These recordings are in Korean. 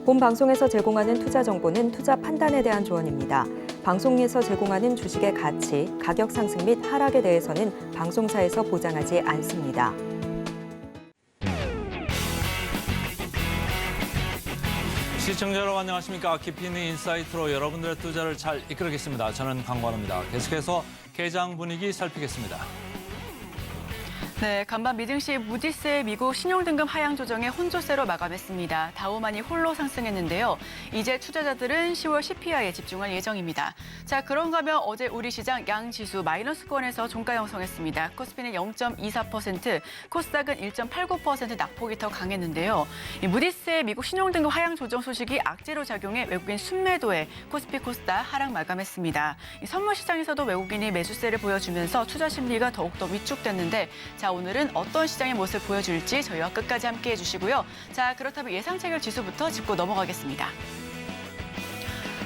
본 방송에서 제공하는 투자 정보는 투자 판단에 대한 조언입니다. 방송에서 제공하는 주식의 가치, 가격 상승 및 하락에 대해서는 방송사에서 보장하지 않습니다. 시청자 여러분 안녕하십니까. 깊이 있는 인사이트로 여러분들의 투자를 잘 이끌겠습니다. 저는 강관우입니다. 계속해서 개장 분위기 살피겠습니다. 네, 간밤 미증시 무디스의 미국 신용등급 하향 조정에 혼조세로 마감했습니다. 다우만이 홀로 상승했는데요. 이제 투자자들은 10월 CPI에 집중할 예정입니다. 자, 그런가 하면 어제 우리 시장 양지수 마이너스권에서 종가 형성했습니다. 코스피는 0.24%, 코스닥은 1.89% 낙폭이 더 강했는데요. 이 무디스의 미국 신용등급 하향 조정 소식이 악재로 작용해 외국인 순매도에 코스피 코스닥 하락 마감했습니다. 이 선물 시장에서도 외국인이 매수세를 보여주면서 투자 심리가 더욱더 위축됐는데 자, 오늘은 어떤 시장의 모습을 보여줄지 저희와 끝까지 함께해 주시고요. 자, 그렇다면 예상 체결 지수부터 짚고 넘어가겠습니다.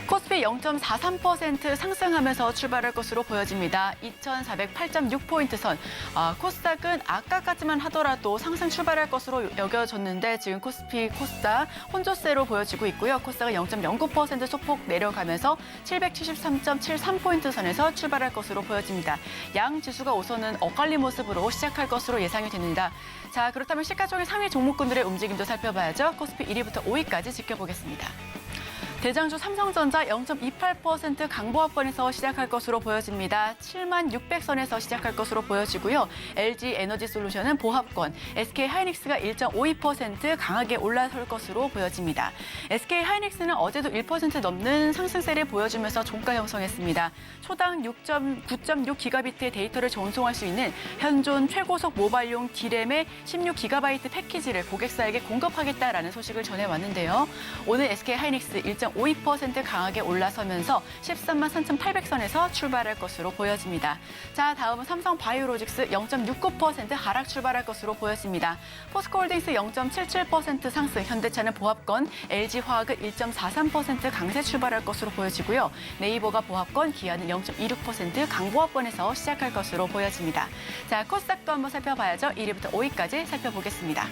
코스피 0.43% 상승하면서 출발할 것으로 보여집니다. 2,408.6포인트 선. 코스닥은 아까까지만 하더라도 상승 출발할 것으로 여겨졌는데 지금 코스피, 코스닥 혼조세로 보여지고 있고요. 코스닥은 0.09% 소폭 내려가면서 773.73포인트 선에서 출발할 것으로 보여집니다. 양 지수가 우선은 엇갈린 모습으로 시작할 것으로 예상이 됩니다. 자, 그렇다면 시가총액 상위 종목군들의 움직임도 살펴봐야죠. 코스피 1위부터 5위까지 지켜보겠습니다. 대장주 삼성전자 0.28% 강보합권에서 시작할 것으로 보여집니다. 76,600선에서 시작할 것으로 보여지고요. LG 에너지솔루션은 보합권, SK 하이닉스가 1.52% 강하게 올라설 것으로 보여집니다. SK 하이닉스는 어제도 1% 넘는 상승세를 보여주면서 종가 형성했습니다. 초당 9.6기가비트의 데이터를 전송할 수 있는 현존 최고속 모바일용 D램의 16기가바이트 패키지를 고객사에게 공급하겠다라는 소식을 전해왔는데요. 오늘 SK 하이닉스 1.52% 강하게 올라서면서 133,800선에서 출발할 것으로 보여집니다. 자, 다음은 삼성 바이오로직스 0.69% 하락 출발할 것으로 보여집니다. 포스코홀딩스 0.77% 상승, 현대차는 보합권, LG화학은 1.43% 강세 출발할 것으로 보여지고요. 네이버가 보합권, 기아는 0.26% 강보합권에서 시작할 것으로 보여집니다. 자, 코스닥도 한번 살펴봐야죠. 1위부터 5위까지 살펴보겠습니다.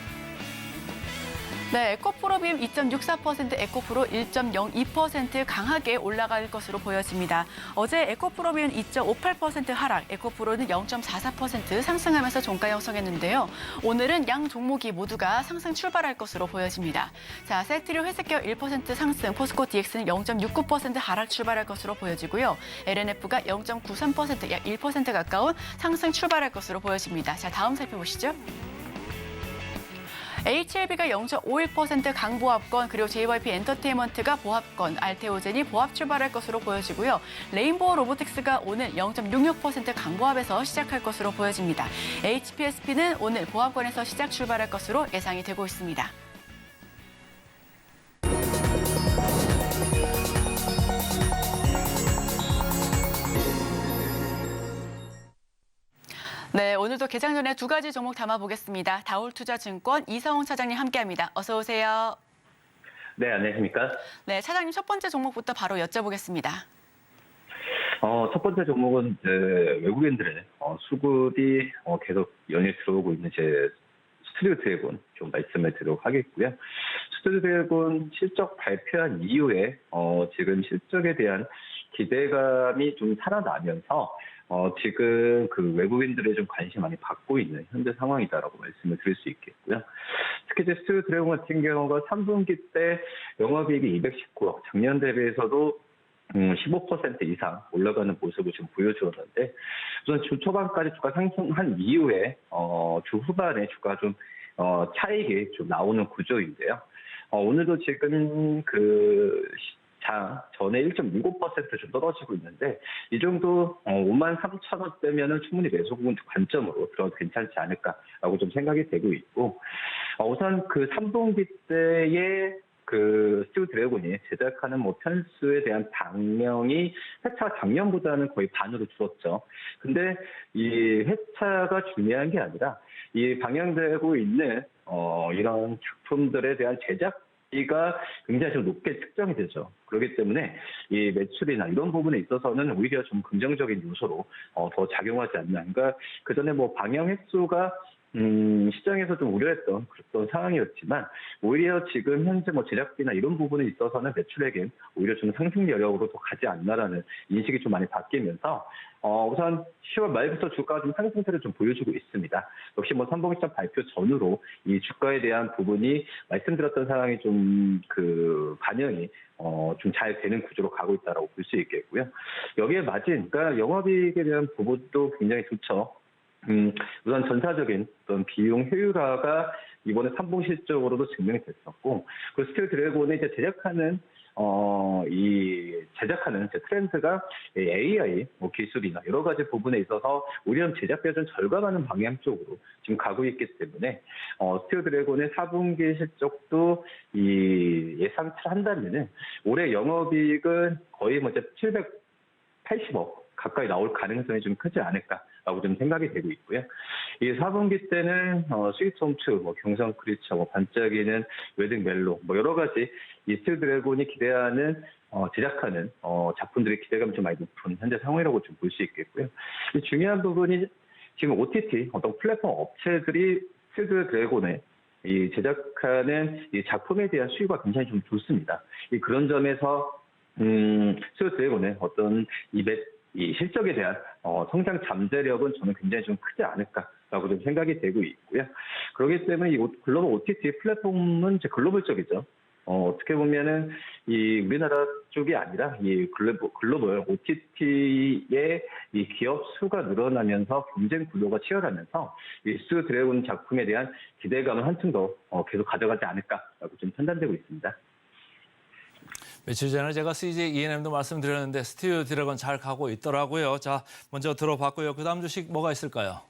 네, 에코프로비움 2.64%, 에코프로 1.02% 강하게 올라갈 것으로 보여집니다. 어제 에코프로비움 2.58% 하락, 에코프로는 0.44% 상승하면서 종가 형성했는데요. 오늘은 양 종목이 모두가 상승 출발할 것으로 보여집니다. 자, 셀트리온 회색계열 1% 상승, 포스코 DX는 0.69% 하락 출발할 것으로 보여지고요. LNF가 0.93%, 약 1% 가까운 상승 출발할 것으로 보여집니다. 자, 다음 살펴보시죠. HLB가 0.51% 강보합권, 그리고 JYP 엔터테인먼트가 보합권, 알테오젠이 보합 출발할 것으로 보여지고요. 레인보우 로보틱스가 오늘 0.66% 강보합에서 시작할 것으로 보여집니다. HPSP는 오늘 보합권에서 시작 출발할 것으로 예상이 되고 있습니다. 네, 오늘도 개장 전에 두 가지 종목 담아보겠습니다. 다올투자증권 이성훈 차장님 함께합니다. 어서 오세요. 네, 안녕하십니까? 네, 차장님 첫 번째 종목부터 바로 여쭤보겠습니다. 첫 번째 종목은 외국인들의 수급이 계속 연일 들어오고 있는 스튜디오 드래곤 좀 말씀을 드리도록 하겠고요. 스튜디오 드래곤 실적 발표한 이후에 지금 실적에 대한 기대감이 좀 살아나면서 지금 그 외국인들의 좀 관심 많이 받고 있는 현재 상황이다라고 말씀을 드릴 수 있겠고요. 특히 스튜디오 드래곤 같은 경우가 3분기 때 영업이익이 219억, 작년 대비해서도 15% 이상 올라가는 모습을 지금 보여주었는데, 우선 주 초반까지 주가 상승한 이후에 주 후반에 주가 좀 차익이 좀 나오는 구조인데요. 오늘도 지금 전에 1.65% 좀 떨어지고 있는데, 이 정도 53,000원대면은 충분히 매수 관점으로 들어도 괜찮지 않을까라고 좀 생각이 되고 있고, 우선 그 3분기 때의 스튜디오 드래곤이 제작하는 편수에 대한 방영이 회차가 작년보다는 거의 반으로 줄었죠. 근데 이 회차가 중요한 게 아니라 이 방영되고 있는 이런 작품들에 대한 제작비가 굉장히 좀 높게 측정이 되죠. 그렇기 때문에 이 매출이나 이런 부분에 있어서는 오히려 좀 긍정적인 요소로 더 작용하지 않나. 그러니까 그 전에 방영 횟수가 시장에서 좀 우려했던 그런 상황이었지만 오히려 지금 현재 뭐 제작비나 이런 부분에 있어서는 매출액은 오히려 좀 상승 여력으로 더 가지 않나라는 인식이 좀 많이 바뀌면서 우선 10월 말부터 주가가 좀 상승세를 좀 보여주고 있습니다. 역시 뭐 3분기 시장 발표 전후로 이 주가에 대한 부분이 말씀드렸던 상황이 좀 그 반영이 좀 잘 되는 구조로 가고 있다라고 볼 수 있겠고요. 여기에 마진, 그러니까 영업이익에 대한 부분도 굉장히 좋죠. 우선 전사적인 어떤 비용 효율화가 이번에 3분기 실적으로도 증명이 됐었고, 그 스틸 드래곤이 이제 제작하는 이제 트렌드가 AI 뭐 기술이나 여러 가지 부분에 있어서 오히려 제작비를 좀 절감하는 방향 쪽으로 지금 가고 있기 때문에 스틸 드래곤의 4분기 실적도 이 예상치를 한다면은 올해 영업이익은 거의 뭐 이제 780억 가까이 나올 가능성이 좀 크지 않을까라고 좀 생각이 되고 있고요. 이 4분기 때는 스위트홈2, 뭐 경성 크리처, 뭐 반짝이는 웨딩 멜로, 뭐 여러 가지 이 스틸 드래곤이 기대하는 제작하는 작품들의 기대감이 좀 많이 높은 현재 상황이라고 좀 볼 수 있겠고요. 이 중요한 부분이 지금 OTT 어떤 플랫폼 업체들이 스틸 드래곤의 이 제작하는 이 작품에 대한 수요가 굉장히 좀 좋습니다. 그런 점에서 스틸 드래곤의 어떤 이 실적에 대한 성장 잠재력은 저는 굉장히 좀 크지 않을까라고 좀 생각이 되고 있고요. 그렇기 때문에 이 글로벌 OTT 플랫폼은 이제 글로벌적이죠. 어떻게 보면은 이 우리나라 쪽이 아니라 이 글로벌 OTT의 이 기업 수가 늘어나면서 경쟁 구도가 치열하면서 이 스틸 드래곤 작품에 대한 기대감을 한층 더 계속 가져가지 않을까라고 좀 판단되고 있습니다. 며칠 전에 제가 CJ E&M도 말씀드렸는데 스틸 드래곤 잘 가고 있더라고요. 자, 먼저 들어봤고요. 그 다음 주식 뭐가 있을까요?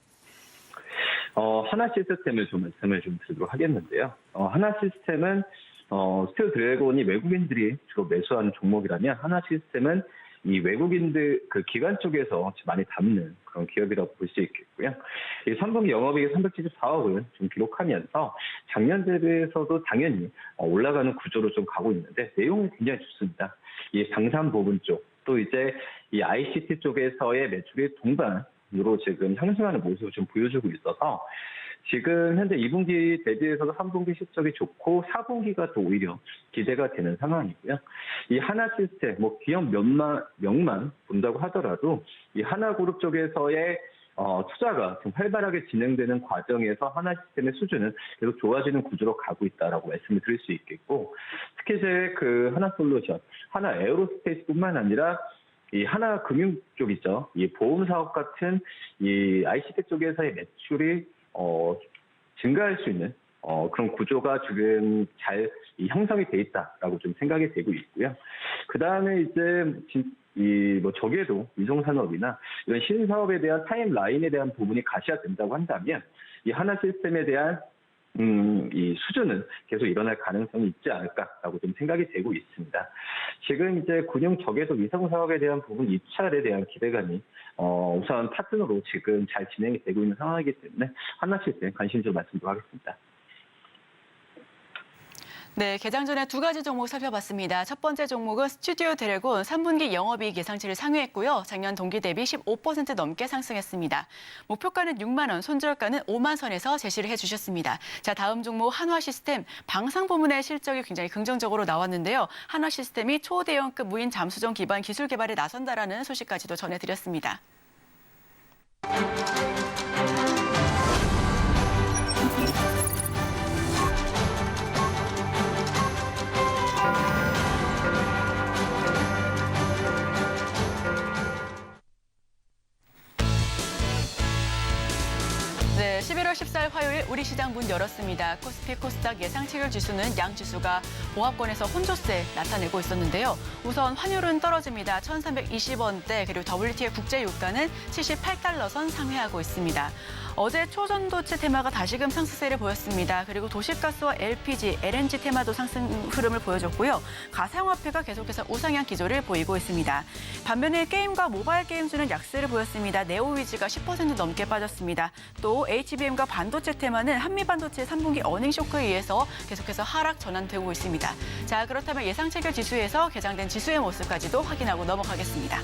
하나 시스템을 좀 말씀을 좀 드리도록 하겠는데요. 하나 시스템은 스틸 드래곤이 외국인들이 주로 매수하는 종목이라면 하나 시스템은 이 외국인들 그 기관 쪽에서 많이 담는 그런 기업이라고 볼 수 있겠고요. 이 3분기 영업이익이 374억을 좀 기록하면서 작년 대비해서도 당연히 올라가는 구조로 좀 가고 있는데 내용이 굉장히 좋습니다. 이 방산 부분 쪽, 또 이제 이 ICT 쪽에서의 매출이 동반으로 지금 상승하는 모습을 좀 보여주고 있어서 지금 현재 2분기 대비해서도 3분기 실적이 좋고 4분기가 또 오히려 기대가 되는 상황이고요. 이 하나 시스템, 뭐 기업 명만 본다고 하더라도 이 하나그룹 쪽에서의 투자가 좀 활발하게 진행되는 과정에서 하나 시스템의 수준은 계속 좋아지는 구조로 가고 있다라고 말씀을 드릴 수 있겠고, 특히 이제 그 하나 솔루션, 하나 에어로스페이스뿐만 아니라 이 하나 금융 쪽이죠. 이 보험 사업 같은 이 ICT 쪽에서의 매출이 증가할 수 있는 그런 구조가 지금 잘 형성이 돼 있다라고 좀 생각이 되고 있고요. 그 다음에 이제 뭐 저궤도 위성 산업이나 이런 신사업에 대한 타임라인에 대한 부분이 가시화된다고 한다면 이 하나 시스템에 대한 이 수준은 계속 일어날 가능성이 있지 않을까라고 좀 생각이 되고 있습니다. 지금 이제 군용 저궤도 위성 사업에 대한 부분 입찰에 대한 기대감이 우선 파트너로 지금 잘 진행이 되고 있는 상황이기 때문에 하나 시스템 관심 좀 말씀드리도록 하겠습니다. 네, 개장 전에 두 가지 종목 살펴봤습니다. 첫 번째 종목은 스튜디오 드래곤 3분기 영업이익 예상치를 상회했고요. 작년 동기 대비 15% 넘게 상승했습니다. 목표가는 6만 원, 손절가는 5만 선에서 제시를 해주셨습니다. 자, 다음 종목 한화시스템 방산 부문의 실적이 굉장히 긍정적으로 나왔는데요. 한화시스템이 초대형급 무인 잠수정 기반 기술 개발에 나선다라는 소식까지도 전해드렸습니다. 네, 11월 14일 화요일 우리 시장 문 열었습니다. 코스피 코스닥 예상 체결 지수는 양 지수가 보합권에서 혼조세 나타내고 있었는데요. 우선 환율은 떨어집니다. 1,320원대, 그리고 WTI 국제 유가는 78달러 선 상회하고 있습니다. 어제 초전도체 테마가 다시금 상승세를 보였습니다. 그리고 도시가스와 LPG, LNG 테마도 상승 흐름을 보여줬고요. 가상화폐가 계속해서 우상향 기조를 보이고 있습니다. 반면에 게임과 모바일 게임주는 약세를 보였습니다. 네오위즈가 10% 넘게 빠졌습니다. 또 HBM과 반도체 테마는 한미반도체 3분기 어닝 쇼크에 의해서 계속해서 하락 전환되고 있습니다. 자, 그렇다면 예상 체결 지수에서 개장된 지수의 모습까지도 확인하고 넘어가겠습니다.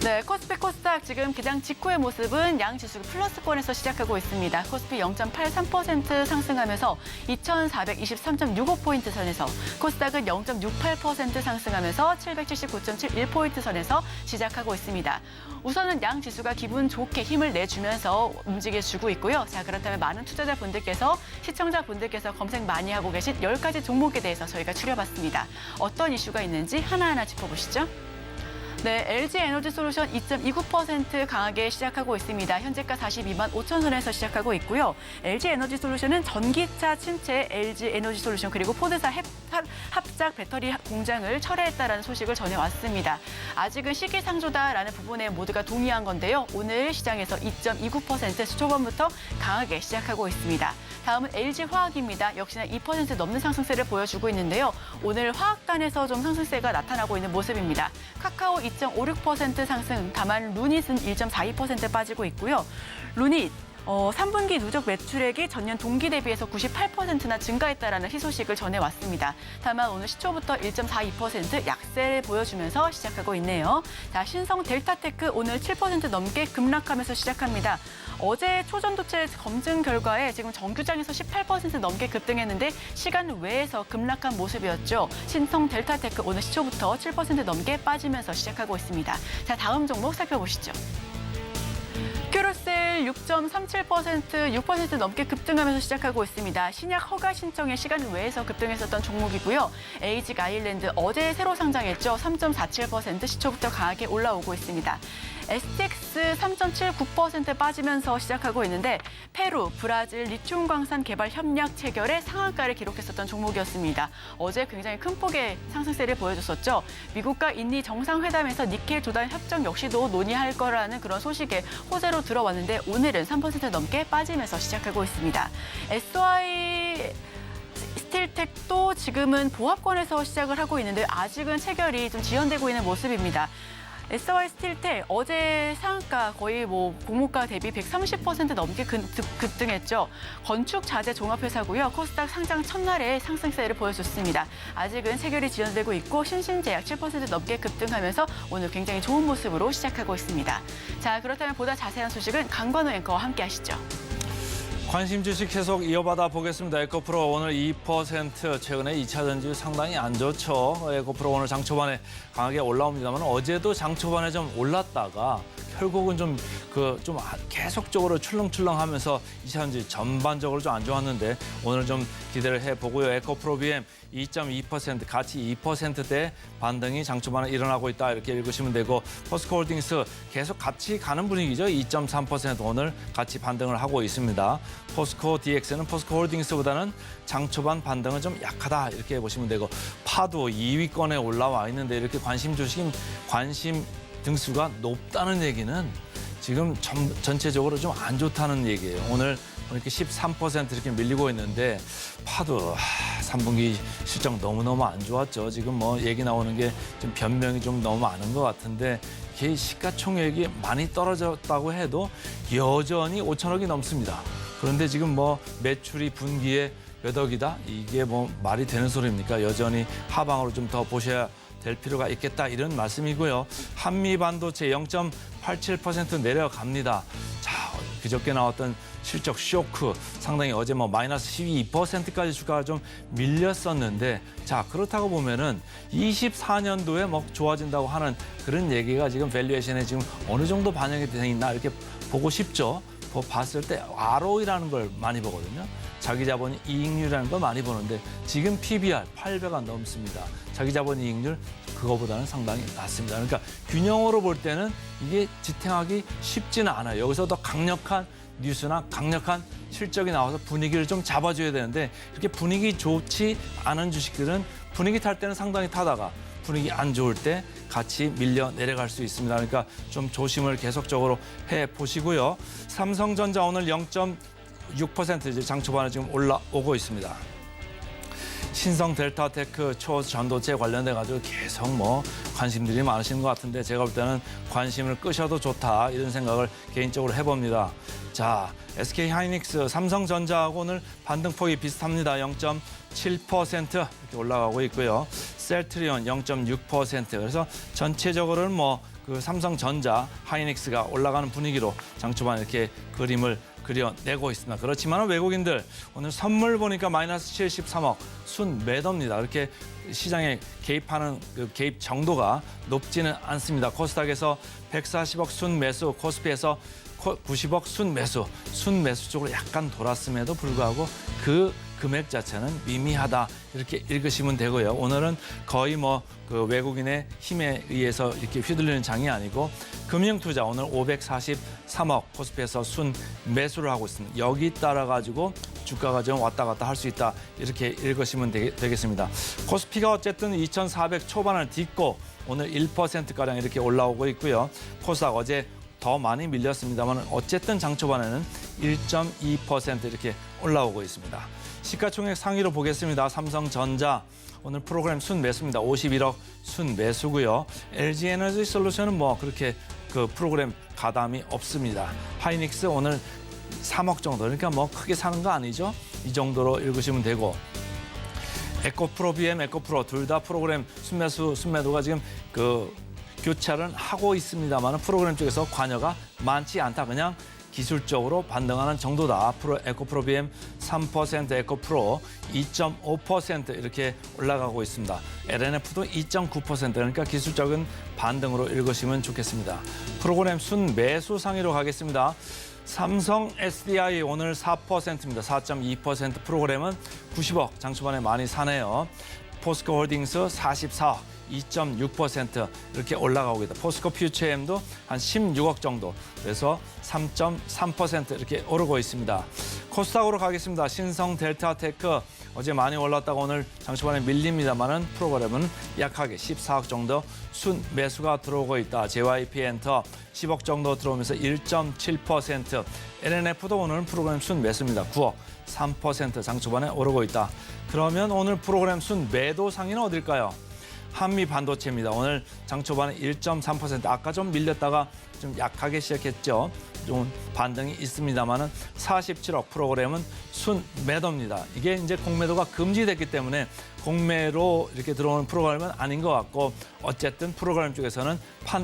네, 코스피 코스닥 지금 개장 직후의 모습은 양 지수 플러스권에서 시작하고 있습니다. 코스피 0.83% 상승하면서 2,423.65포인트 선에서, 코스닥은 0.68% 상승하면서 779.71포인트 선에서 시작하고 있습니다. 우선은 양 지수가 기분 좋게 힘을 내주면서 움직여주고 있고요. 자, 그렇다면 많은 투자자분들께서, 시청자분들께서 검색 많이 하고 계신 10가지 종목에 대해서 저희가 추려봤습니다. 어떤 이슈가 있는지 하나하나 짚어보시죠. 네, LG 에너지 솔루션 2.29% 강하게 시작하고 있습니다. 현재가 42만 5천 선에서 시작하고 있고요. LG 에너지 솔루션은 전기차 침체 LG 에너지 솔루션 그리고 포드사 합작 배터리 공장을 철회했다라는 소식을 전해왔습니다. 아직은 시기상조다라는 부분에 모두가 동의한 건데요. 오늘 시장에서 2.29% 초반부터 강하게 시작하고 있습니다. 다음은 LG화학입니다. 역시나 2% 넘는 상승세를 보여주고 있는데요. 오늘 화학단에서 좀 상승세가 나타나고 있는 모습입니다. 카카오 2.56% 상승, 다만 루닛은 1.42% 빠지고 있고요. 루닛 3분기 누적 매출액이 전년 동기 대비해서 98%나 증가했다라는 희소식을 전해왔습니다. 다만 오늘 시초부터 1.42% 약세를 보여주면서 시작하고 있네요. 자, 신성 델타테크 오늘 7% 넘게 급락하면서 시작합니다. 어제 초전도체 검증 결과에 지금 정규장에서 18% 넘게 급등했는데 시간 외에서 급락한 모습이었죠. 신성 델타테크 오늘 시초부터 7% 넘게 빠지면서 시작하고 있습니다. 자, 다음 종목 살펴보시죠. 큐로셀 6.37%, 6% 넘게 급등하면서 시작하고 있습니다. 신약 허가 신청에 시간 외에서 급등했었던 종목이고요. 에이직 아일랜드 어제 새로 상장했죠. 3.47% 시초부터 강하게 올라오고 있습니다. STX 3.79% 빠지면서 시작하고 있는데 페루, 브라질 리튬 광산 개발 협약 체결에 상한가를 기록했었던 종목이었습니다. 어제 굉장히 큰 폭의 상승세를 보여줬었죠. 미국과 인디 정상회담에서 니켈 조달 협정 역시도 논의할 거라는 그런 소식에 호재로 들어왔는데 오늘은 3% 넘게 빠지면서 시작하고 있습니다. SY 스틸텍도 지금은 보합권에서 시작을 하고 있는데 아직은 체결이 좀 지연되고 있는 모습입니다. SY 스틸텍 어제 상한가 거의 공모가 대비 130% 넘게 급등했죠. 건축 자재 종합회사고요. 코스닥 상장 첫날에 상승세를 보여줬습니다. 아직은 체결이 지연되고 있고 신신제약 7% 넘게 급등하면서 오늘 굉장히 좋은 모습으로 시작하고 있습니다. 자, 그렇다면 보다 자세한 소식은 강관우 앵커와 함께 하시죠. 관심 주식 계속 이어받아 보겠습니다. 에코프로 오늘 2%, 최근에 2차 전지 상당히 안 좋죠. 에코프로 오늘 장 초반에 강하게 올라옵니다만 어제도 장 초반에 좀 올랐다가 결국은 좀 계속적으로 출렁출렁하면서 2차 전지 전반적으로 좀 안 좋았는데 오늘 좀 기대를 해보고요. 에코프로 BM 2.2%, 같이 2%대 반등이 장 초반에 일어나고 있다 이렇게 읽으시면 되고 포스코홀딩스 계속 같이 가는 분위기죠. 2.3% 오늘 같이 반등을 하고 있습니다. 포스코 DX는 포스코홀딩스보다는 장 초반 반등은 좀 약하다 이렇게 보시면 되고 파도 2위권에 올라와 있는데 이렇게 관심 등수가 높다는 얘기는 지금 전체적으로 좀 안 좋다는 얘기예요. 오늘 이렇게 13% 이렇게 밀리고 있는데 파도 3분기 실적 너무너무 안 좋았죠. 지금 얘기 나오는 게 좀 변명이 좀 너무 많은 것 같은데 이게 시가총액이 많이 떨어졌다고 해도 여전히 5천억이 넘습니다. 그런데 지금 매출이 분기에 몇 억이다? 이게 말이 되는 소리입니까? 여전히 하방으로 좀 더 보셔야 될 필요가 있겠다 이런 말씀이고요. 한미반도체 0.87% 내려갑니다. 자, 그저께 나왔던 실적 쇼크 상당히 어제 마이너스 12%까지 주가가 좀 밀렸었는데 자, 그렇다고 보면은 24년도에 좋아진다고 하는 그런 얘기가 지금 밸류에이션에 지금 어느 정도 반영이 되어 있나 이렇게 보고 싶죠. 봤을 때 ROE라는 걸 많이 보거든요. 자기 자본 이익률이라는 걸 많이 보는데 지금 PBR 8배가 넘습니다. 자기 자본 이익률 그거보다는 상당히 낮습니다. 그러니까 균형으로 볼 때는 이게 지탱하기 쉽지는 않아요. 여기서 더 강력한 뉴스나 강력한 실적이 나와서 분위기를 좀 잡아줘야 되는데 이렇게 분위기 좋지 않은 주식들은 분위기 탈 때는 상당히 타다가 분위기 안 좋을 때 같이 밀려 내려갈 수 있습니다. 그러니까 좀 조심을 계속적으로 해보시고요. 삼성전자 오늘 0.6% 이제 장 초반에 지금 올라오고 있습니다. 신성 델타테크 초전도체 관련돼 가지고 계속 관심들이 많으신 것 같은데 제가 볼 때는 관심을 끄셔도 좋다 이런 생각을 개인적으로 해봅니다. 자, SK 하이닉스, 삼성전자하고 오늘 반등폭이 비슷합니다. 0.7% 이렇게 올라가고 있고요. 셀트리온 0.6%. 그래서 전체적으로는 그 삼성전자, 하이닉스가 올라가는 분위기로 장 초반에 이렇게 그림을 그려내고 있습니다. 그렇지만 외국인들 오늘 선물 보니까 마이너스 73억 순매도입니다. 그렇게 시장에 개입하는 그 개입 정도가 높지는 않습니다. 코스닥에서 140억 순매수, 코스피에서 90억 순매수 쪽으로 약간 돌았음에도 불구하고 그 금액 자체는 미미하다 이렇게 읽으시면 되고요. 오늘은 거의 그 외국인의 힘에 의해서 이렇게 휘둘리는 장이 아니고 금융투자 오늘 543억 코스피에서 순매수를 하고 있습니다. 여기 따라 가지고 주가가 좀 왔다 갔다 할 수 있다 이렇게 읽으시면 되겠습니다. 코스피가 어쨌든 2,400 초반을 딛고 오늘 1%가량 이렇게 올라오고 있고요. 코스닥 어제 더 많이 밀렸습니다만 어쨌든 장 초반에는 1.2% 이렇게 올라오고 있습니다. 시가총액 상위로 보겠습니다. 삼성전자 오늘 프로그램 순매수입니다. 51억 순매수고요. LG에너지솔루션은 그렇게 그 프로그램 가담이 없습니다. 하이닉스 오늘 3억 정도, 그러니까 크게 사는 거 아니죠? 이 정도로 읽으시면 되고 에코프로, BM, 에코프로 둘 다 프로그램 순매도가 지금 그 교차를 하고 있습니다만 프로그램 쪽에서 관여가 많지 않다. 그냥 기술적으로 반등하는 정도다. 에코프로 BM 3%, 에코프로 2.5% 이렇게 올라가고 있습니다. LNF도 2.9% 그러니까 기술적인 반등으로 읽으시면 좋겠습니다. 프로그램 순매수 상위로 가겠습니다. 삼성 SDI 오늘 4%입니다. 4.2% 프로그램은 90억 장초반에 많이 사네요. 포스코홀딩스 44억. 2.6% 이렇게 올라가고 있다. 포스코 퓨처엠도 한 16억 정도, 그래서 3.3% 이렇게 오르고 있습니다. 코스닥으로 가겠습니다. 신성 델타테크 어제 많이 올랐다가 오늘 장초반에 밀립니다만은 프로그램은 약하게 14억 정도 순매수가 들어오고 있다. JYP 엔터 10억 정도 들어오면서 1.7%. LNF도 오늘 프로그램 순매수입니다. 9억 3% 장초반에 오르고 있다. 그러면 오늘 프로그램 순매도 상위는 어딜까요? 한미 반도체입니다. 오늘 장 초반에 1.3%. 아까 좀 밀렸다가 좀 약하게 시작했죠. 좀 반등이 있습니다만은 47억 프로그램은 순매도입니다. 이게 이제 공매도가 금지됐기 때문에 공매로 이렇게 들어오는 프로그램은 아닌 것 같고 어쨌든 프로그램 쪽에서는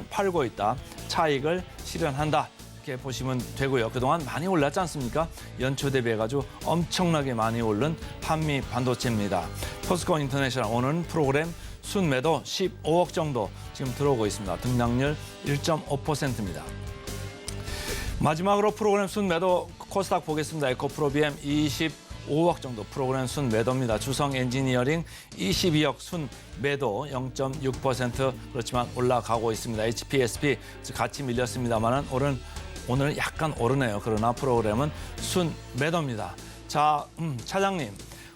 팔고 있다. 차익을 실현한다. 이렇게 보시면 되고요. 그동안 많이 올랐지 않습니까? 연초 대비해가지고 엄청나게 많이 오른 한미 반도체입니다. 포스코 인터내셔널 오늘은 프로그램 순매도 15억 정도 지금 들어오고 있습니다. 등락률 1.5%입니다. 마지막으로 프로그램 순매도 코스닥 보겠습니다. 에코프로 BM 25억 정도 프로그램 순매도입니다. 주성 엔지니어링 22억 순매도 0.6% 그렇지만 올라가고 있습니다. HPSP 같이 밀렸습니다만 오늘 약간 오르네요. 그러나 프로그램은 순매도입니다. 자, 차장님.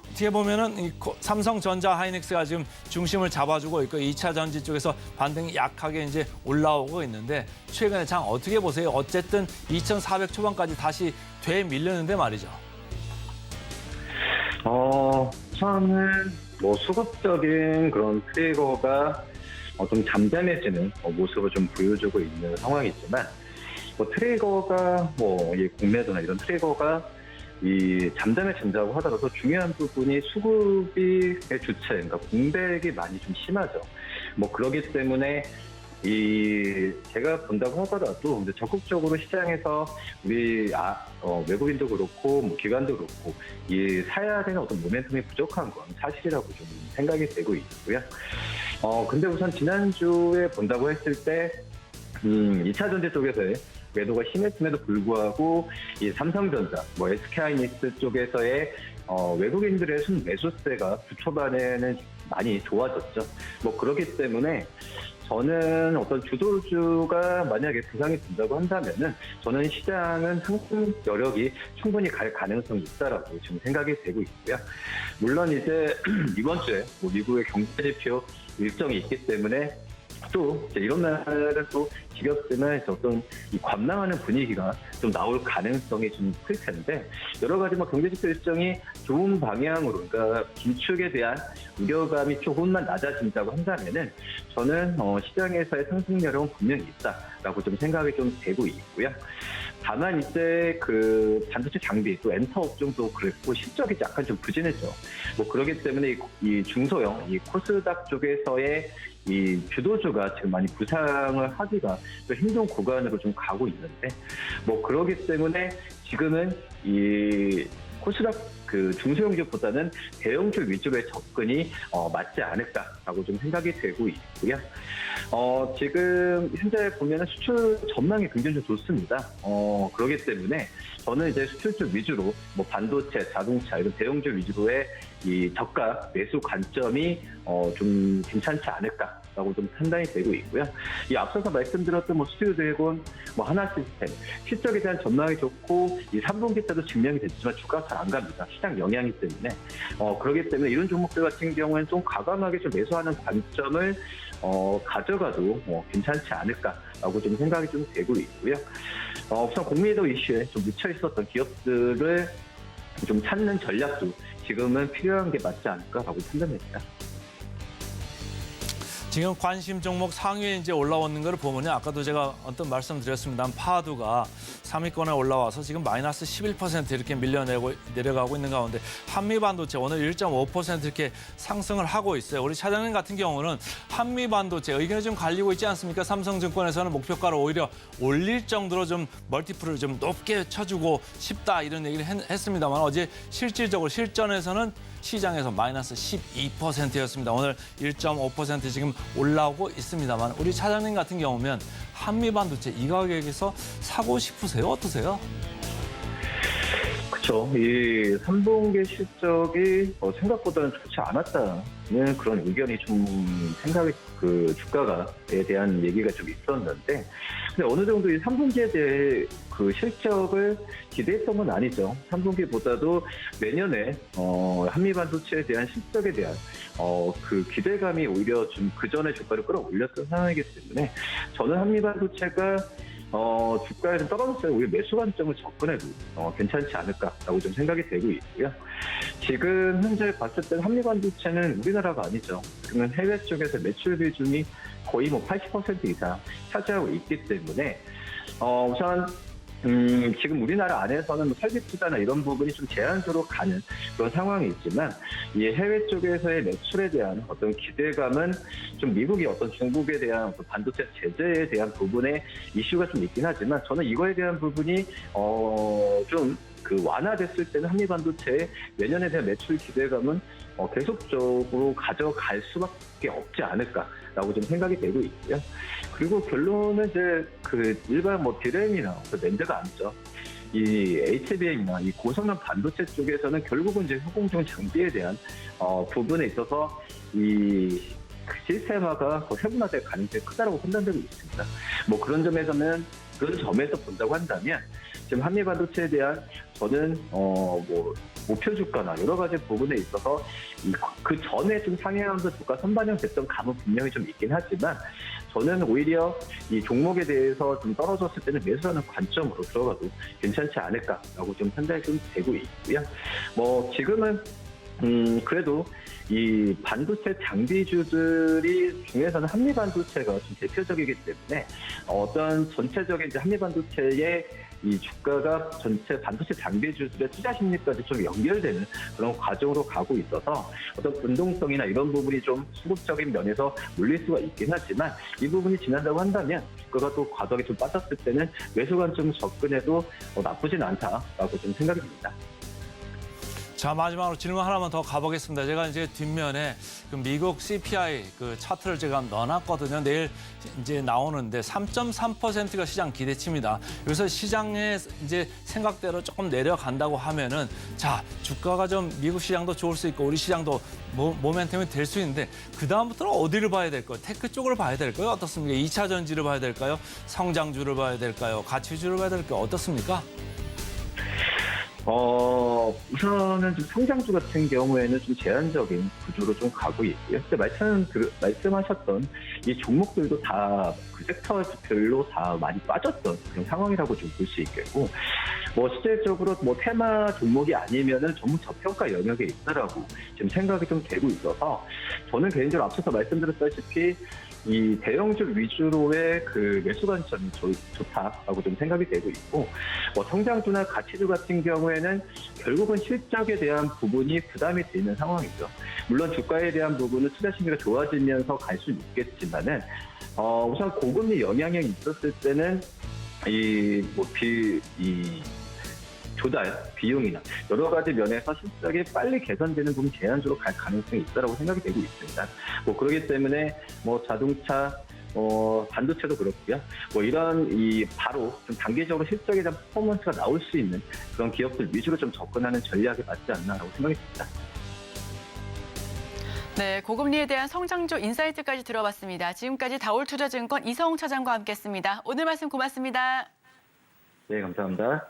어떻게 보면은 이 삼성전자, 하이닉스가 지금 중심을 잡아주고 있고 2차 전지 쪽에서 반등이 약하게 이제 올라오고 있는데 최근에 장 어떻게 보세요? 어쨌든 2,400 초반까지 다시 되밀렸는데 말이죠. 우선은 수급적인 그런 트리거가 좀 잠잠해지는 모습을 좀 보여주고 있는 상황이지만 트리거가 이 공매도나 이런 트리거가 이 잠잠해진다고 하더라도 중요한 부분이 수급의 주체, 그러니까 공백이 많이 좀 심하죠. 그러기 때문에 제가 본다고 하더라도 적극적으로 시장에서 우리 외국인도 그렇고 기관도 그렇고 사야 되는 어떤 모멘텀이 부족한 건 사실이라고 좀 생각이 되고 있고요. 근데 우선 지난주에 본다고 했을 때 2차 전지 쪽에서의 매도가 심했음에도 불구하고 이 삼성전자, SK하이닉스 쪽에서의 외국인들의 순매수세가 주 초반에는 많이 좋아졌죠. 그렇기 때문에 저는 어떤 주도주가 만약에 부상이 된다고 한다면은 저는 시장은 상승 여력이 충분히 갈 가능성이 있다라고 지금 생각이 되고 있고요. 물론 이제 이번 주에 미국의 경제지표 일정이 있기 때문에 또 이런 날은 또 지겹지만 어떤 이 관망하는 분위기가 좀 나올 가능성이 좀 클 텐데 여러 가지 경제지표 일정이 좋은 방향으로 그러니까 긴축에 대한 우려감이 조금만 낮아진다고 한다면은 저는 시장에서의 상승 여력은 분명히 있다라고 좀 생각이 좀 되고 있고요. 다만 이제 그 반도체 장비 또 엔터 업종도 그랬고 실적이 약간 좀 부진했죠. 뭐 그렇기 때문에 이 중소형 이 코스닥 쪽에서의 이 주도주가 지금 많이 부상을 하기가 또 힘든 구간으로 좀 가고 있는데 뭐 그렇기 때문에 지금은 이 코스닥 그 중소형주보다는 대형주 위주의 접근이 맞지 않을까라고 좀 생각이 되고 있고요. 지금 현재 보면은 수출 전망이 굉장히 좀 좋습니다. 그렇기 때문에 저는 이제 수출주 위주로 뭐 반도체, 자동차 이런 대형주 위주로의 이 저가 매수 관점이 좀 괜찮지 않을까라고 좀 판단이 되고 있고요. 이 앞서서 말씀드렸던 뭐 스튜디오드래곤, 뭐 하나시스템 실적에 대한 전망이 좋고 이 3분기 때도 증명이 됐지만 주가가 잘 안 갑니다. 시장 영향이 때문에 그렇기 때문에 이런 종목들 같은 경우에는 좀 과감하게 좀 매수하는 관점을 가져가도 괜찮지 않을까라고 좀 생각이 좀 되고 있고요. 우선 공매도 이슈에 좀 묻혀 있었던 기업들을 좀 찾는 전략도 지금은 필요한 게 맞지 않을까라고 판단됩니다. 지금 관심 종목 상위에 이제 올라오는 걸 보면요. 아까도 제가 어떤 말씀드렸습니다만 파두가 3위권에 올라와서 지금 마이너스 11% 이렇게 내려가고 있는 가운데 한미반도체 오늘 1.5% 이렇게 상승을 하고 있어요. 우리 차장님 같은 경우는 한미반도체 의견이 좀 갈리고 있지 않습니까? 삼성증권에서는 목표가를 오히려 올릴 정도로 좀 멀티플을 좀 높게 쳐주고 싶다 이런 얘기를 했습니다만 어제 실질적으로 실전에서는 시장에서 마이너스 12%였습니다. 오늘 1.5% 지금 올라오고 있습니다만 우리 차장님 같은 경우면 한미반도체 이 가격에서 사고 싶으세요? 어떠세요? 그렇죠. 이 3분기 실적이 생각보다는 좋지 않았다는 그런 의견이 좀 생각이 그 주가가에 대한 얘기가 좀 있었는데 근데 어느 정도 이 3분기에 대해 그 실적을 기대했던 건 아니죠. 3분기보다도 내년에 한미반도체에 대한 실적에 대한 그 기대감이 오히려 좀 그 전에 주가를 끌어올렸던 상황이기 때문에 저는 한미반도체가 주가에 좀 떨어졌어요. 오히려 매수 관점을 접근해도 괜찮지 않을까라고 좀 생각이 되고 있고요. 지금 현재 봤을 때 한미반도체는 우리나라가 아니죠. 지금은 해외 쪽에서 매출 비중이 거의 뭐 80% 이상 차지하고 있기 때문에 우선 지금 우리나라 안에서는 설비 투자나 이런 부분이 좀 제한적으로 가는 그런 상황이 있지만 이 해외 쪽에서의 매출에 대한 어떤 기대감은 좀 미국이 어떤 중국에 대한 어떤 반도체 제재에 대한 부분에 이슈가 좀 있긴 하지만 저는 이거에 대한 부분이 좀 그 완화됐을 때는 한미반도체의 내년에 대한 매출 기대감은 계속적으로 가져갈 수밖에 없지 않을까라고 좀 생각이 되고 있고요. 그리고 결론은 이제 그 일반 뭐 디램이나 낸드가 아니죠. 이 HBM이나 이 고성능 반도체 쪽에서는 결국은 이제 후공정 장비에 대한 부분에 있어서 이 시스템화가 더 세분화될 가능성이 크다라고 판단되고 있습니다. 뭐 그런 점에서 본다고 한다면 지금 한미반도체에 대한 저는 뭐 목표 주가나 여러 가지 부분에 있어서 그 전에 좀 상향하면서 주가 선반영됐던 감은 분명히 좀 있긴 하지만 저는 오히려 이 종목에 대해서 좀 떨어졌을 때는 매수하는 관점으로 들어가도 괜찮지 않을까라고 좀 판단이 좀 되고 있고요. 뭐 지금은 그래도 이 반도체 장비주들이 중에서는 한미반도체가 좀 대표적이기 때문에 어떤 전체적인 이제 한미반도체의 이 주가가 전체 반도체 장비주들의 투자 심리까지 좀 연결되는 그런 과정으로 가고 있어서 어떤 변동성이나 이런 부분이 좀 수급적인 면에서 몰릴 수가 있긴 하지만 이 부분이 지난다고 한다면 주가가 또 과도하게 좀 빠졌을 때는 매수 관점 접근해도 나쁘진 않다라고 좀 생각이 듭니다. 자, 마지막으로 질문 하나만 더 가보겠습니다. 제가 이제 뒷면에 그 미국 CPI 그 차트를 제가 넣어놨거든요. 내일 이제 나오는데 3.3%가 시장 기대치입니다. 그래서 시장의 이제 생각대로 조금 내려간다고 하면은 자, 주가가 좀 미국 시장도 좋을 수 있고 우리 시장도 모멘텀이 될 수 있는데 그다음부터는 어디를 봐야 될까요? 테크 쪽을 봐야 될까요? 어떻습니까? 2차 전지를 봐야 될까요? 성장주를 봐야 될까요? 가치주를 봐야 될까요? 어떻습니까? 우선은 좀 성장주 같은 경우에는 좀 제한적인 구조로 좀 가고 있고요. 근데 말씀하셨던 이 종목들도 다 그 섹터별로 다 많이 빠졌던 그런 상황이라고 좀 볼 수 있겠고, 실질적으로 테마 종목이 아니면은 전부 저평가 영역에 있다라고 지금 생각이 좀 되고 있어서, 저는 개인적으로 앞서서 말씀드렸다시피 이 대형주 위주로의 그 매수 관점이 좋다라고 좀 생각이 되고 있고, 성장주나 가치주 같은 경우에는 결국은 실적에 대한 부분이 부담이 되는 상황이죠. 물론 주가에 대한 부분은 투자 심리가 좋아지면서 갈 수는 있겠지만은, 우선 고금리 영향이 있었을 때는 조달, 비용이나 여러 가지 면에서 실적이 빨리 개선되는 부분 제한적으로 갈 가능성이 있다고 생각이 되고 있습니다. 그렇기 때문에 자동차, 반도체도 그렇고요. 이런 바로 좀 단계적으로 실적에 대한 퍼포먼스가 나올 수 있는 그런 기업들 위주로 좀 접근하는 전략이 맞지 않나라고 생각이 듭니다. 네, 고금리에 대한 성장주 인사이트까지 들어봤습니다. 지금까지 다올투자증권 이성웅 차장과 함께했습니다. 오늘 말씀 고맙습니다. 네, 감사합니다.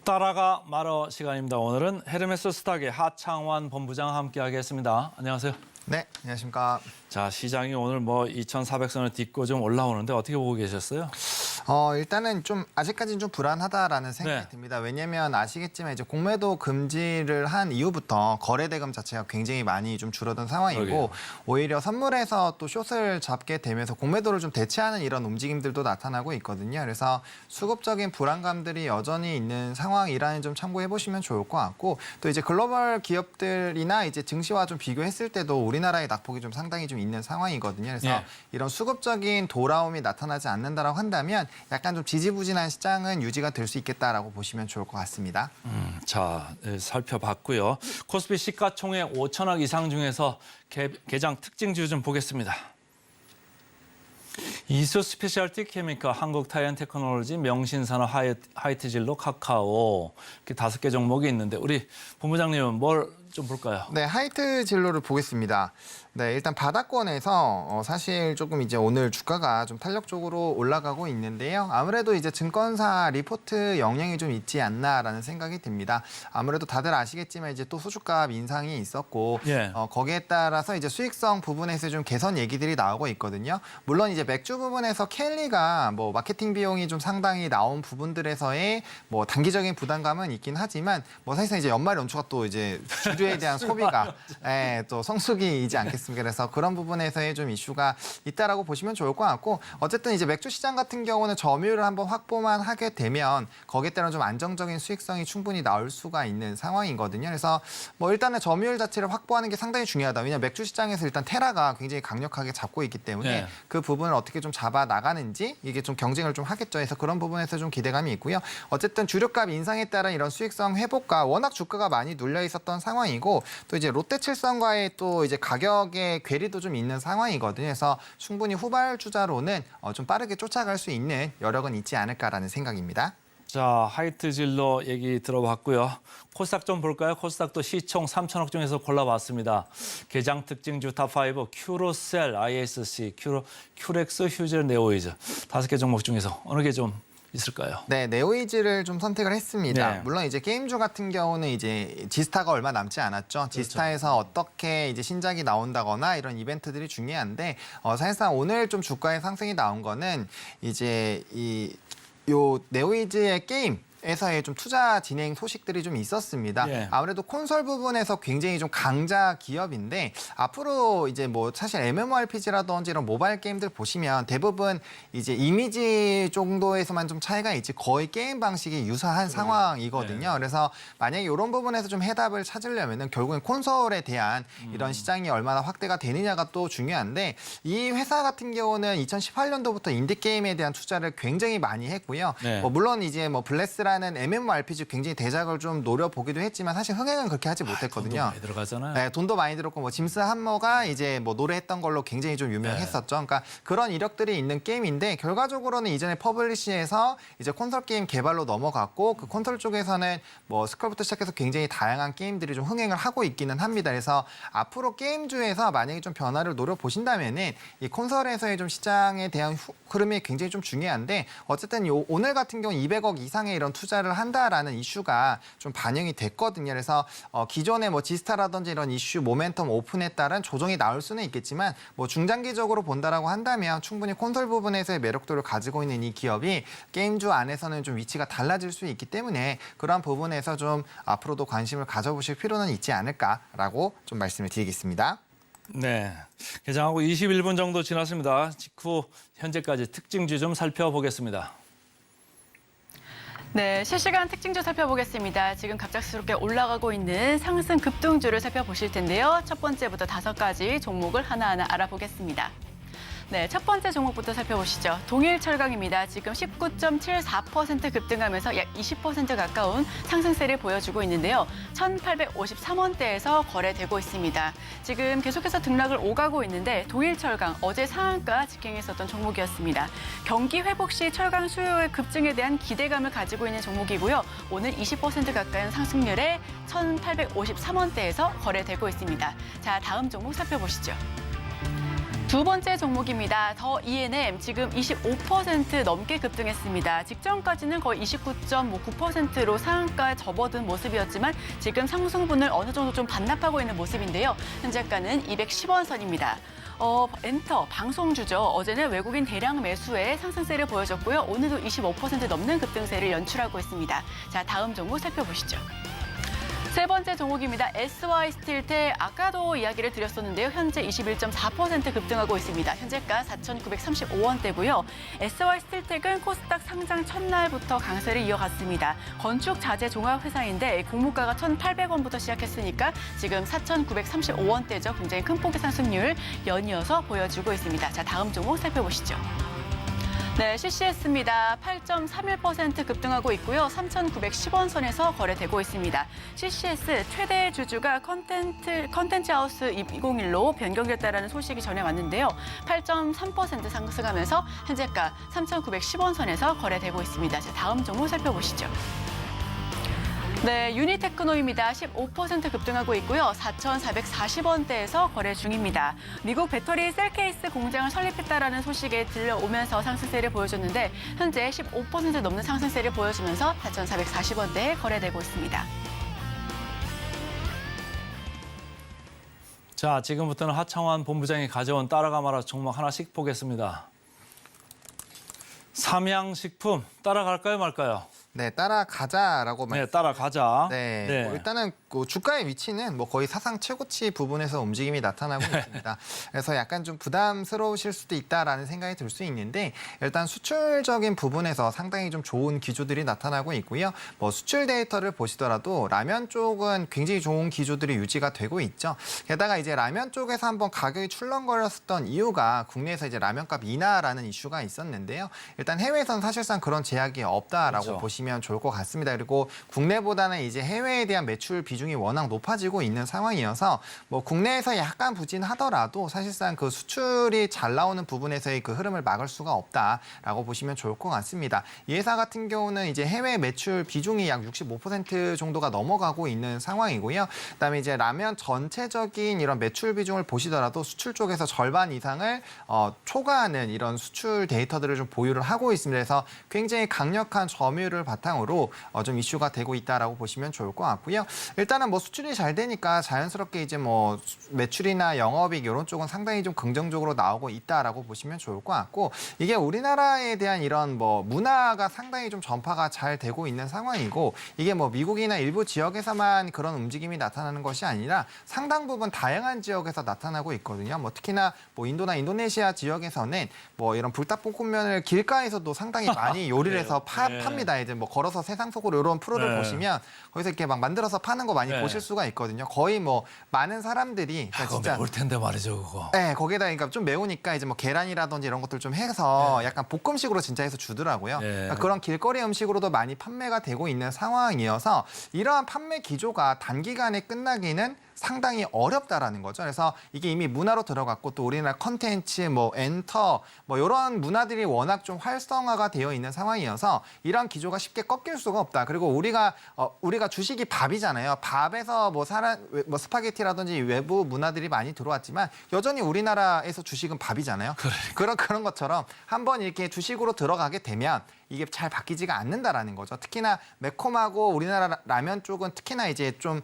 따라가 말어 시간입니다. 오늘은 헤르메스 스탁의 하창완 본부장 함께하겠습니다. 안녕하세요. 네, 안녕하십니까. 자, 시장이 오늘 2,400선을 딛고 좀 올라오는데 어떻게 보고 계셨어요? 일단은 좀 아직까지는 좀 불안하다라는 생각이 네. 듭니다. 왜냐하면 아시겠지만 이제 공매도 금지를 한 이후부터 거래 대금 자체가 굉장히 많이 좀 줄어든 상황이고, 그러게요. 오히려 선물에서 또 숏을 잡게 되면서 공매도를 좀 대체하는 이런 움직임들도 나타나고 있거든요. 그래서 수급적인 불안감들이 여전히 있는 상황이라는 점 참고해 보시면 좋을 것 같고, 또 이제 글로벌 기업들이나 이제 증시와 좀 비교했을 때도 우리나라의 낙폭이 좀 상당히 좀 있는 상황이거든요. 그래서 예. 이런 수급적인 돌아옴이 나타나지 않는다라고 한다면 약간 좀 지지부진한 시장은 유지가 될 수 있겠다라고 보시면 좋을 것 같습니다. 자, 살펴봤고요. 코스피 시가총액 5천억 이상 중에서 개장 특징주 좀 보겠습니다. 이수 스페셜티 케미컬, 한국타이언테크놀로지, 명신산업, 하이트진로, 카카오 이렇게 5개 종목이 있는데 우리 본부장님은 뭘 좀 볼까요? 네, 하이트 진로를 보겠습니다. 네, 일단 바닥권에서 사실 조금 이제 오늘 주가가 좀 탄력적으로 올라가고 있는데요. 아무래도 이제 증권사 리포트 영향이 좀 있지 않나라는 생각이 듭니다. 아무래도 다들 아시겠지만 이제 또 소주값 인상이 있었고, 예. 거기에 따라서 이제 수익성 부분에서 좀 개선 얘기들이 나오고 있거든요. 물론 이제 맥주 부분에서 켈리가 마케팅 비용이 좀 상당히 나온 부분들에서의 단기적인 부담감은 있긴 하지만 사실상 이제 연말 연초가 또 이제 주류에 대한 소비가 또 성수기이지 않겠습니까? 그래서 그런 부분에서의 좀 이슈가 있다라고 보시면 좋을 것 같고, 어쨌든 이제 맥주 시장 같은 경우는 점유율을 한번 확보만 하게 되면 거기에 따른 좀 안정적인 수익성이 충분히 나올 수가 있는 상황이거든요. 그래서 일단은 점유율 자체를 확보하는 게 상당히 중요하다. 왜냐하면 맥주 시장에서 일단 테라가 굉장히 강력하게 잡고 있기 때문에 네. 그 부분을 어떻게 좀 잡아 나가는지 이게 좀 경쟁을 좀 하겠죠. 그래서 그런 부분에서 좀 기대감이 있고요. 어쨌든 주력값 인상에 따른 이런 수익성 회복과 워낙 주가가 많이 눌려 있었던 상황이고, 또 이제 롯데칠성과의 또 이제 가격의 괴리도 좀 있는 상황이거든요. 그래서 충분히 후발주자로는 좀 빠르게 쫓아갈 수 있는 여력은 있지 않을까라는 생각입니다. 자, 하이트진로 얘기 들어봤고요. 코스닥 좀 볼까요? 코스닥도 시총 3천억 중에서 골라봤습니다. 개장 특징주 탑5, 큐로셀, ISC, 큐렉스, 휴젤, 네오이즈 5개 종목 중에서 어느 게 좀 있을까요? 네, 네오이즈를 좀 선택을 했습니다. 네. 물론 이제 게임주 같은 경우는 이제 지스타가 얼마 남지 않았죠. 지스타에서 어떻게 이제 신작이 나온다거나 이런 이벤트들이 중요한데, 사실상 오늘 좀 주가의 상승이 나온 거는 이제 요 네오이즈의 게임 에서의 좀 투자 진행 소식들이 좀 있었습니다. 예. 아무래도 콘솔 부분에서 굉장히 좀 강자 기업인데 앞으로 이제 뭐 사실 MMORPG라든지 이런 모바일 게임들 보시면 대부분 이제 이미지 정도에서만 좀 차이가 있지 거의 게임 방식이 유사한 상황이거든요. 그래서 만약에 이런 부분에서 좀 해답을 찾으려면은 결국엔 콘솔에 대한 이런 시장이 얼마나 확대가 되느냐가 또 중요한데 이 회사 같은 경우는 2018년도부터 인디 게임에 대한 투자를 굉장히 많이 했고요. 네. 뭐 물론 이제 뭐 블레스라는 MMORPG 굉장히 대작을 좀 노려보기도 했지만 사실 흥행은 그렇게 하지 돈도 못했거든요. 많이 들어가잖아요. 네, 돈도 많이 들었고 뭐 짐스 한머가 이제 뭐 노래했던 걸로 굉장히 좀 유명했었죠. 그러니까 그런 이력들이 있는 게임인데 결과적으로는 이전에 퍼블리시에서 이제 콘솔 게임 개발로 넘어갔고 그 콘솔 쪽에서는 뭐 스컬부터 시작해서 굉장히 다양한 게임들이 좀 흥행을 하고 있기는 합니다. 그래서 앞으로 게임주에서 만약에 좀 변화를 노려보신다면은 이 콘솔에서의 좀 시장에 대한 흐름이 굉장히 좀 중요한데 어쨌든 오늘 같은 경우 200억 이상의 이런 투자를 한다라는 이슈가 좀 반영이 됐거든요. 그래서 기존의 뭐 지스타라든지 이런 이슈, 모멘텀 오픈에 따른 조정이 나올 수는 있겠지만 뭐 중장기적으로 본다라고 한다면 충분히 콘솔 부분에서의 매력도를 가지고 있는 이 기업이 게임주 안에서는 좀 위치가 달라질 수 있기 때문에 그러한 부분에서 좀 앞으로도 관심을 가져보실 필요는 있지 않을까라고 좀 말씀을 드리겠습니다. 네, 개장하고 21분 정도 지났습니다. 직후 현재까지 특징주 좀 살펴보겠습니다. 네, 실시간 특징주 살펴보겠습니다. 지금 갑작스럽게 올라가고 있는 상승 급등주를 살펴보실 텐데요. 첫 번째부터 5가지 종목을 하나하나 알아보겠습니다. 네, 첫 번째 종목부터 살펴보시죠. 동일철강입니다. 지금 19.74% 급등하면서 약 20% 가까운 상승세를 보여주고 있는데요. 1,853원대에서 거래되고 있습니다. 지금 계속해서 등락을 오가고 있는데 동일철강 어제 상한가 직행했었던 종목이었습니다. 경기 회복 시 철강 수요의 급증에 대한 기대감을 가지고 있는 종목이고요. 오늘 20% 가까운 상승률에 1,853원대에서 거래되고 있습니다. 자, 다음 종목 살펴보시죠. 두 번째 종목입니다. 더 E&M 지금 25% 넘게 급등했습니다. 직전까지는 거의 29.9%로 상한가에 접어든 모습이었지만 지금 상승분을 어느 정도 좀 반납하고 있는 모습인데요. 현재가는 210원 선입니다. 엔터 방송주죠. 어제는 외국인 대량 매수에 상승세를 보여줬고요. 오늘도 25% 넘는 급등세를 연출하고 있습니다. 자, 다음 종목 살펴보시죠. 세 번째 종목입니다. SY스틸텍 아까도 이야기를 드렸었는데요. 현재 21.4% 급등하고 있습니다. 현재가 4,935원대고요. SY스틸텍은 코스닥 상장 첫날부터 강세를 이어갔습니다. 건축 자재 종합 회사인데 공모가가 1,800원부터 시작했으니까 지금 4,935원대죠. 굉장히 큰 폭의 상승률 연이어서 보여주고 있습니다. 자, 다음 종목 살펴보시죠. 네, CCS입니다. 8.31% 급등하고 있고요. 3,910원 선에서 거래되고 있습니다. CCS 최대 주주가 컨텐츠 하우스 201로 변경됐다는 소식이 전해 왔는데요. 8.3% 상승하면서 현재가 3,910원 선에서 거래되고 있습니다. 자, 다음 종목 살펴보시죠. 네, 유니테크노입니다. 15% 급등하고 있고요. 4,440원대에서 거래 중입니다. 미국 배터리 셀 케이스 공장을 설립했다라는 소식에 들려오면서 상승세를 보여줬는데 현재 15% 넘는 상승세를 보여주면서 4,440원대에 거래되고 있습니다. 자, 지금부터는 하창환 본부장이 가져온 따라가 마라 종목 하나씩 보겠습니다. 삼양식품 따라갈까요 말까요? 네, 따라가자라고 네, 따라가자. 네, 네. 뭐 일단은 그 주가의 위치는 뭐 거의 사상 최고치 부분에서 움직임이 나타나고 있습니다. 그래서 약간 좀 부담스러우실 수도 있다라는 생각이 들 수 있는데 일단 수출적인 부분에서 상당히 좀 좋은 기조들이 나타나고 있고요. 뭐 수출 데이터를 보시더라도 라면 쪽은 굉장히 좋은 기조들이 유지가 되고 있죠. 게다가 이제 라면 쪽에서 한번 가격이 출렁거렸었던 이유가 국내에서 이제 라면값 인하라는 이슈가 있었는데요. 일단 해외에서는 사실상 그런 제약이 없다라고 그렇죠. 보시면 좋을 것 같습니다. 그리고 국내보다는 이제 해외에 대한 매출 비중이 워낙 높아지고 있는 상황이어서 뭐 국내에서 약간 부진하더라도 사실상 그 수출이 잘 나오는 부분에서의 그 흐름을 막을 수가 없다라고 보시면 좋을 것 같습니다. 이 회사 같은 경우는 이제 해외 매출 비중이 약 65% 정도가 넘어가고 있는 상황이고요. 그다음에 이제 라면 전체적인 이런 매출 비중을 보시더라도 수출 쪽에서 절반 이상을 초과하는 이런 수출 데이터들을 좀 보유를 하고 있습니다. 그래서 굉장히 강력한 점유율을 바탕으로 좀 이슈가 되고 있다라고 보시면 좋을 것 같고요. 일단 일단은 뭐 수출이 잘 되니까 자연스럽게 이제 뭐 매출이나 영업이익 이런 쪽은 상당히 좀 긍정적으로 나오고 있다라고 보시면 좋을 것 같고 이게 우리나라에 대한 이런 뭐 문화가 상당히 좀 전파가 잘 되고 있는 상황이고 이게 뭐 미국이나 일부 지역에서만 그런 움직임이 나타나는 것이 아니라 상당 부분 다양한 지역에서 나타나고 있거든요. 뭐 특히나 뭐 인도나 인도네시아 지역에서는 뭐 이런 불닭볶음면을 길가에서도 상당히 많이 요리를 해서 팝니다. 이제 뭐 걸어서 세상 속으로 이런 프로를 보시면 거기서 이렇게 막 만들어서 파는 거 많이 보실 수가 있거든요. 거의 뭐 많은 사람들이 그러니까 진짜 매울 텐데 말이죠, 그거. 네, 거기에다 그러니까 좀 매우니까 이제 뭐 계란이라든지 이런 것들 좀 해서 약간 볶음식으로 진짜 해서 주더라고요. 그러니까 그런 길거리 음식으로도 많이 판매가 되고 있는 상황이어서 이러한 판매 기조가 단기간에 끝나기는 상당히 어렵다라는 거죠. 그래서 이게 이미 문화로 들어갔고 또 우리나라 컨텐츠, 뭐 엔터, 뭐 이런 문화들이 워낙 좀 활성화가 되어 있는 상황이어서 이런 기조가 쉽게 꺾일 수가 없다. 그리고 우리가 주식이 밥이잖아요. 밥에서 뭐 스파게티라든지 외부 문화들이 많이 들어왔지만 여전히 우리나라에서 주식은 밥이잖아요. 그런 것처럼 한번 이렇게 주식으로 들어가게 되면 이게 잘 바뀌지가 않는다라는 거죠. 특히나 매콤하고 우리나라 라면 쪽은 특히나 이제 좀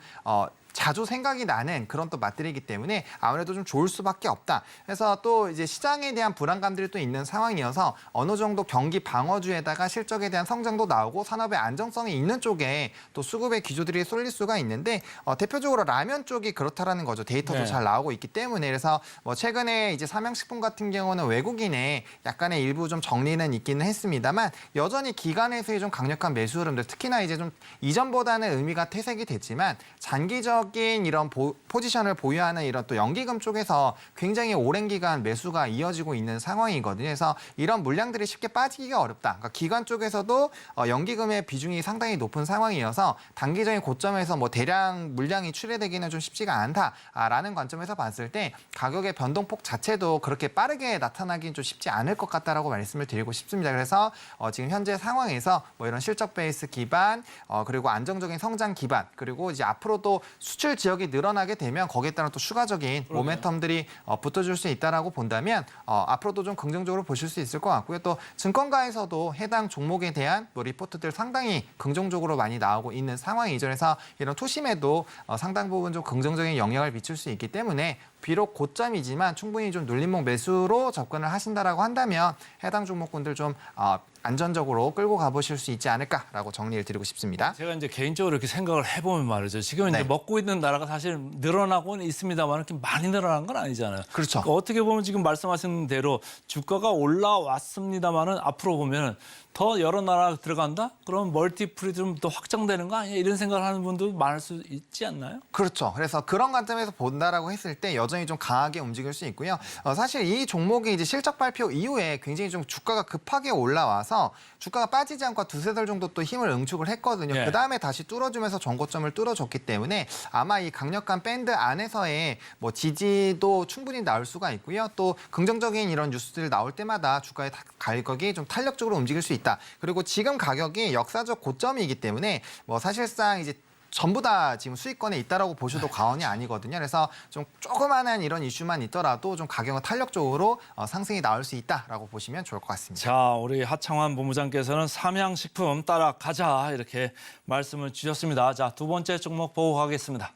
자주 생각이 나는 그런 또 맛들이기 때문에 아무래도 좀 좋을 수밖에 없다. 그래서 또 이제 시장에 대한 불안감들이 또 있는 상황이어서 어느 정도 경기 방어주에다가 실적에 대한 성장도 나오고 산업의 안정성이 있는 쪽에 또 수급의 기조들이 쏠릴 수가 있는데 대표적으로 라면 쪽이 그렇다라는 거죠. 데이터도 잘 나오고 있기 때문에 그래서 뭐 최근에 이제 삼양식품 같은 경우는 외국인의 약간의 일부 좀 정리는 있기는 했습니다만 여전히 기관에서의 좀 강력한 매수 흐름들 특히나 이제 좀 이전보다는 의미가 퇴색이 됐지만 장기적 이런 포지션을 보유하는 이런 또 연기금 쪽에서 굉장히 오랜 기간 매수가 이어지고 있는 상황이거든요. 그래서 이런 물량들이 쉽게 빠지기가 어렵다. 그러니까 기관 쪽에서도 연기금의 비중이 상당히 높은 상황이어서 단기적인 고점에서 뭐 대량 물량이 출회되기는 좀 쉽지가 않다라는 관점에서 봤을 때 가격의 변동폭 자체도 그렇게 빠르게 나타나기는 좀 쉽지 않을 것 같다라고 말씀을 드리고 싶습니다. 그래서 지금 현재 상황에서 뭐 이런 실적 베이스 기반 그리고 안정적인 성장 기반 그리고 이제 앞으로도 수출 지역이 늘어나게 되면 거기에 따른 또 추가적인 모멘텀들이 붙어줄 수 있다라고 본다면 앞으로도 좀 긍정적으로 보실 수 있을 것 같고요. 또 증권가에서도 해당 종목에 대한 뭐 리포트들 상당히 긍정적으로 많이 나오고 있는 상황이죠. 그래서 이런 투심에도 상당 부분 좀 긍정적인 영향을 미칠 수 있기 때문에 비록 고점이지만 충분히 좀 눌림목 매수로 접근을 하신다라고 한다면 해당 종목군들 좀 안전적으로 끌고 가보실 수 있지 않을까라고 정리를 드리고 싶습니다. 제가 이제 개인적으로 이렇게 생각을 해보면 말이죠. 지금 이제 먹고 있는 나라가 사실 늘어나고는 있습니다만 이렇게 많이 늘어난 건 아니잖아요. 그렇죠. 그러니까 어떻게 보면 지금 말씀하신 대로 주가가 올라왔습니다만은 앞으로 보면은 더 여러 나라가 들어간다? 그럼 멀티플이 좀 더 확장되는 거 아니야? 이런 생각을 하는 분도 많을 수 있지 않나요? 그렇죠. 그래서 그런 관점에서 본다라고 했을 때 여전히 좀 강하게 움직일 수 있고요. 사실 이 종목이 이제 실적 발표 이후에 굉장히 좀 주가가 급하게 올라와서 주가가 빠지지 않고 두세 달 정도 또 힘을 응축을 했거든요. 예. 그다음에 다시 뚫어주면서 전고점을 뚫어줬기 때문에 아마 이 강력한 밴드 안에서의 뭐 지지도 충분히 나올 수가 있고요. 또 긍정적인 이런 뉴스들이 나올 때마다 주가의 가격이 좀 탄력적으로 움직일 수 있다. 그리고 지금 가격이 역사적 고점이기 때문에 뭐 사실상 이제 전부 다 지금 수익권에 있다라고 보셔도 과언이 아니거든요. 그래서 좀 조그마한 이런 이슈만 있더라도 좀 가격은 탄력적으로 상승이 나올 수 있다라고 보시면 좋을 것 같습니다. 자, 우리 하창환 본부장께서는 삼양식품 따라가자 이렇게 말씀을 주셨습니다. 자, 두 번째 종목 보고 가겠습니다.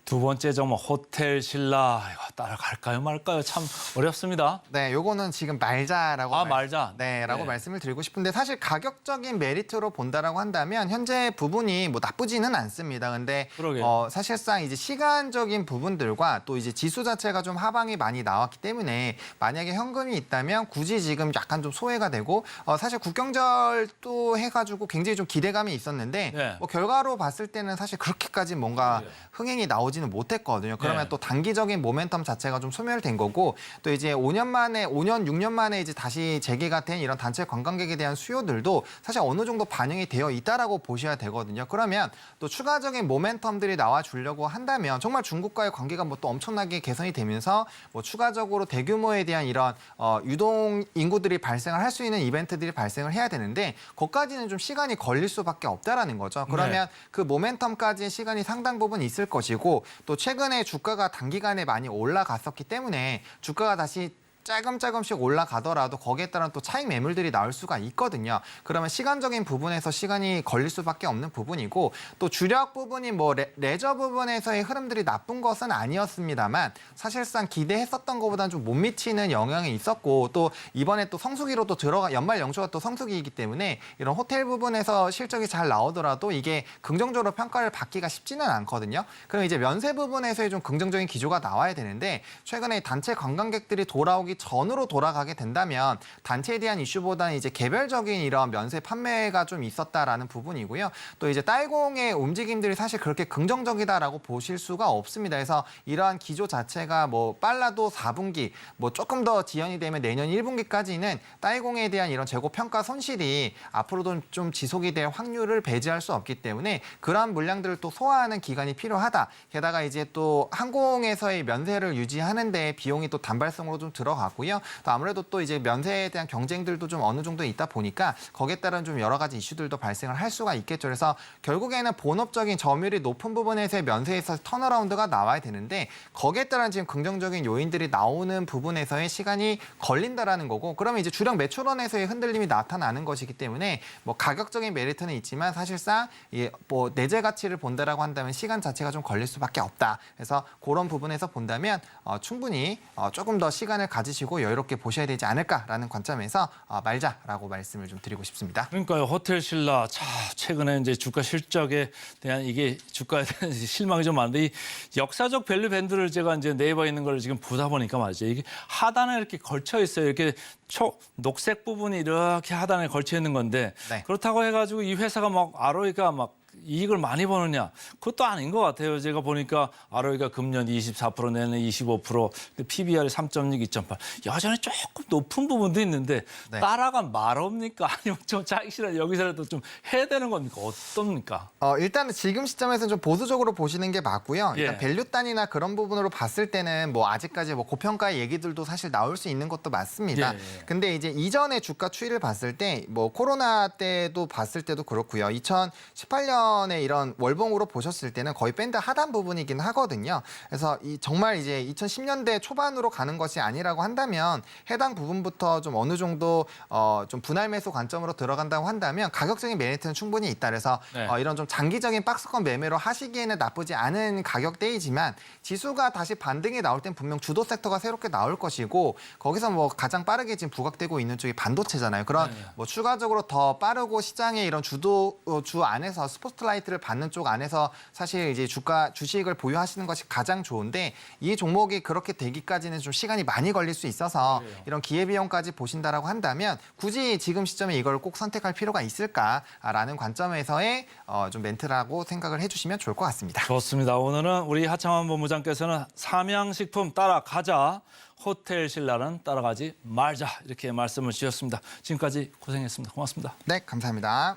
두 번째 종목 호텔 신라 이거 따라갈까요 말까요? 참 어렵습니다. 네, 요거는 지금 말자라고 말자. 라고 말씀을 드리고 싶은데 사실 가격적인 메리트로 본다라고 한다면 현재 부분이 뭐 나쁘지는 않습니다. 근데 사실상 이제 시간적인 부분들과 또 이제 지수 자체가 좀 하방이 많이 나왔기 때문에 만약에 현금이 있다면 굳이 지금 약간 좀 소외가 되고 사실 국경절도 해가지고 굉장히 좀 기대감이 있었는데 뭐 결과로 봤을 때는 사실 그렇게까지 뭔가 흥행이 나오지는 못했거든요. 그러면 또 단기적인 모멘텀 자체가 좀 소멸된 거고 또 이제 5년, 6년 만에 이제 다시 재개가 된 이런 단체 관광객에 대한 수요들도 사실 어느 정도 반영이 되어 있다라고 보셔야 되거든요. 그러면 또 추가적인 모멘텀들이 나와 주려고 한다면 정말 중국과의 관계가 뭐 또 엄청나게 개선이 되면서 뭐 추가적으로 대규모에 대한 이런 유동 인구들이 발생을 할 수 있는 이벤트들이 발생을 해야 되는데 거기까지는 좀 시간이 걸릴 수밖에 없다라는 거죠. 그러면 그 모멘텀까지의 시간이 상당 부분 있을 것이고 또 최근에 주가가 단기간에 많이 올라갔었기 때문에 주가가 다시 조금씩 올라가더라도 거기에 따른 또 차익 매물들이 나올 수가 있거든요. 그러면 시간적인 부분에서 시간이 걸릴 수밖에 없는 부분이고 또 주력 부분이 뭐 레저 부분에서의 흐름들이 나쁜 것은 아니었습니다만 사실상 기대했었던 것보다는 좀 못 미치는 영향이 있었고 또 이번에 또 성수기로 또 연말 연초가 또 성수기이기 때문에 이런 호텔 부분에서 실적이 잘 나오더라도 이게 긍정적으로 평가를 받기가 쉽지는 않거든요. 그럼 이제 면세 부분에서의 좀 긍정적인 기조가 나와야 되는데 최근에 단체 관광객들이 돌아오기 전으로 돌아가게 된다면 단체에 대한 이슈보다는 이제 개별적인 이런 면세 판매가 좀 있었다라는 부분이고요. 또 이제 딸공의 움직임들이 사실 그렇게 긍정적이다라고 보실 수가 없습니다. 그래서 이러한 기조 자체가 뭐 빨라도 4분기, 뭐 조금 더 지연이 되면 내년 1분기까지는 딸공에 대한 이런 재고 평가 손실이 앞으로도 좀 지속이 될 확률을 배제할 수 없기 때문에 그러한 물량들을 또 소화하는 기간이 필요하다. 게다가 이제 또 항공에서의 면세를 유지하는데 비용이 또 단발성으로 좀 들어가고요. 또 아무래도 또 이제 면세에 대한 경쟁들도 좀 어느 정도 있다 보니까 거기에 따른 좀 여러 가지 이슈들도 발생을 할 수가 있겠죠. 그래서 결국에는 본업적인 점유율이 높은 부분에서의 면세에서 턴어라운드가 나와야 되는데 거기에 따른 지금 긍정적인 요인들이 나오는 부분에서의 시간이 걸린다라는 거고 그러면 이제 주력 매출원에서의 흔들림이 나타나는 것이기 때문에 뭐 가격적인 메리트는 있지만 사실상 뭐 내재 가치를 본다라고 한다면 시간 자체가 좀 걸릴 수밖에 없다. 그래서 그런 부분에서 본다면 충분히 조금 더 시간을 가지시고 여유롭게 보셔야 되지 않을까라는 관점에서 말자라고 말씀을 좀 드리고 싶습니다. 그러니까요. 호텔 신라 최근에 이제 주가 실적에 대한 이게 주가에 대한 실망이 좀 많은데 이 역사적 밸류 밴드를 제가 이제 네이버에 있는 걸 지금 보다 보니까 말이죠. 이게 하단에 이렇게 걸쳐 있어요. 이렇게 녹색 부분이 이렇게 하단에 걸쳐 있는 건데 네. 그렇다고 해가지고 이 회사가 막 ROE가 막 이익을 많이 버느냐? 그것도 아닌 것 같아요. 제가 보니까 ROE가 금년 24%, 내년 25%, PBR이 3.6, 2.8. 여전히 조금 높은 부분도 있는데 네. 따라간 말옵니까? 아니면 좀 짜기 싫어 여기서라도 좀 해야 되는 겁니까? 어떻습니까? 일단은 지금 시점에서는 좀 보수적으로 보시는 게 맞고요. 일단 예. 밸류 단이나 그런 부분으로 봤을 때는 뭐 아직까지 뭐 고평가의 얘기들도 사실 나올 수 있는 것도 맞습니다. 예. 근데 이제 이전에 주가 추이를 봤을 때 뭐 코로나 때도 봤을 때도 그렇고요. 2018년에 이런 월봉으로 보셨을 때는 거의 밴드 하단 부분이긴 하거든요. 그래서 정말 이제 2010년대 초반으로 가는 것이 아니라고 한다면 해당 부분부터 좀 어느 정도 좀 분할 매수 관점으로 들어간다고 한다면 가격적인 메리트는 충분히 있다. 그래서 네. 이런 좀 장기적인 박스권 매매로 하시기에는 나쁘지 않은 가격대이지만 지수가 다시 반등이 나올 땐 분명 주도 섹터가 새롭게 나올 것이고 거기서 뭐 가장 빠르게 지금 부각되고 있는 쪽이 반도체잖아요. 그런 네. 뭐 추가적으로 더 빠르고 시장의 이런 주 안에서 스포트라이트를 받는 쪽 안에서 사실 이제 주식을 보유하시는 것이 가장 좋은데 이 종목이 그렇게 되기까지는 좀 시간이 많이 걸릴 수 있어서 그래요. 이런 기회비용까지 보신다라고 한다면 굳이 지금 시점에 이걸 꼭 선택할 필요가 있을까라는 관점에서의 좀 멘트라고 생각을 해주시면 좋을 것 같습니다. 좋습니다. 오늘은 우리 하창원 본부장께서는 삼양식품 따라가자, 호텔 신라는 따라가지 말자 이렇게 말씀을 주셨습니다. 지금까지 고생했습니다. 고맙습니다. 네, 감사합니다.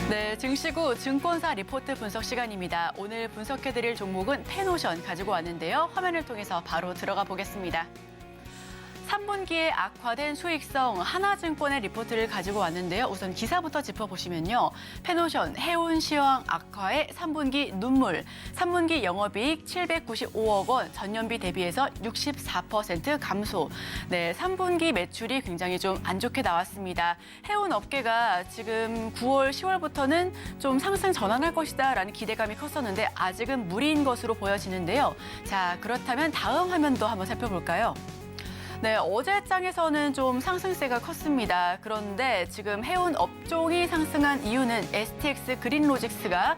네, 증시 후 증권사 리포트 분석 시간입니다. 오늘 분석해드릴 종목은 페노션 가지고 왔는데요. 화면을 통해서 바로 들어가 보겠습니다. 3분기에 악화된 수익성 하나증권의 리포트를 가지고 왔는데요. 우선 기사부터 짚어보시면요. 페노션 해운 시황 악화의 3분기 눈물, 3분기 영업이익 795억 원, 전년비 대비해서 64% 감소. 네, 3분기 매출이 굉장히 좀 안 좋게 나왔습니다. 해운 업계가 지금 9월, 10월부터는 좀 상승 전환할 것이다라는 기대감이 컸었는데 아직은 무리인 것으로 보여지는데요. 자, 그렇다면 다음 화면도 한번 살펴볼까요? 네, 어제 장에서는 좀 상승세가 컸습니다. 그런데 지금 해운 업종이 상승한 이유는 STX 그린로직스가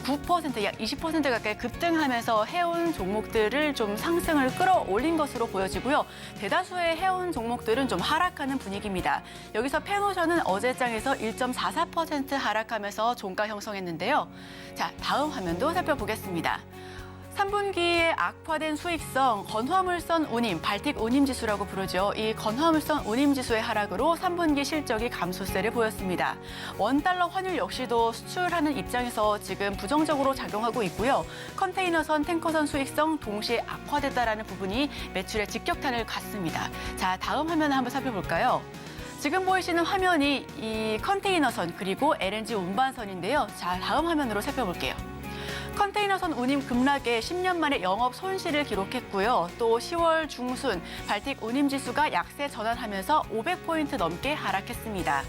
19%, 약 20% 가까이 급등하면서 해운 종목들을 좀 상승을 끌어올린 것으로 보여지고요. 대다수의 해운 종목들은 좀 하락하는 분위기입니다. 여기서 펜오션은 어제 장에서 1.44% 하락하면서 종가 형성했는데요. 자, 다음 화면도 살펴보겠습니다. 3분기에 악화된 수익성, 건화물선 운임, 발틱 운임지수라고 부르죠. 이 건화물선 운임지수의 하락으로 3분기 실적이 감소세를 보였습니다. 원달러 환율 역시도 수출하는 입장에서 지금 부정적으로 작용하고 있고요. 컨테이너선, 탱커선 수익성 동시에 악화됐다라는 부분이 매출에 직격탄을 갔습니다. 자, 다음 화면을 한번 살펴볼까요? 지금 보이시는 화면이 이 컨테이너선 그리고 LNG 운반선인데요. 자, 다음 화면으로 살펴볼게요. 컨테이너선 운임 급락에 10년 만에 영업 손실을 기록했고요. 또 10월 중순 발틱 운임지수가 약세 전환하면서 500포인트 넘게 하락했습니다.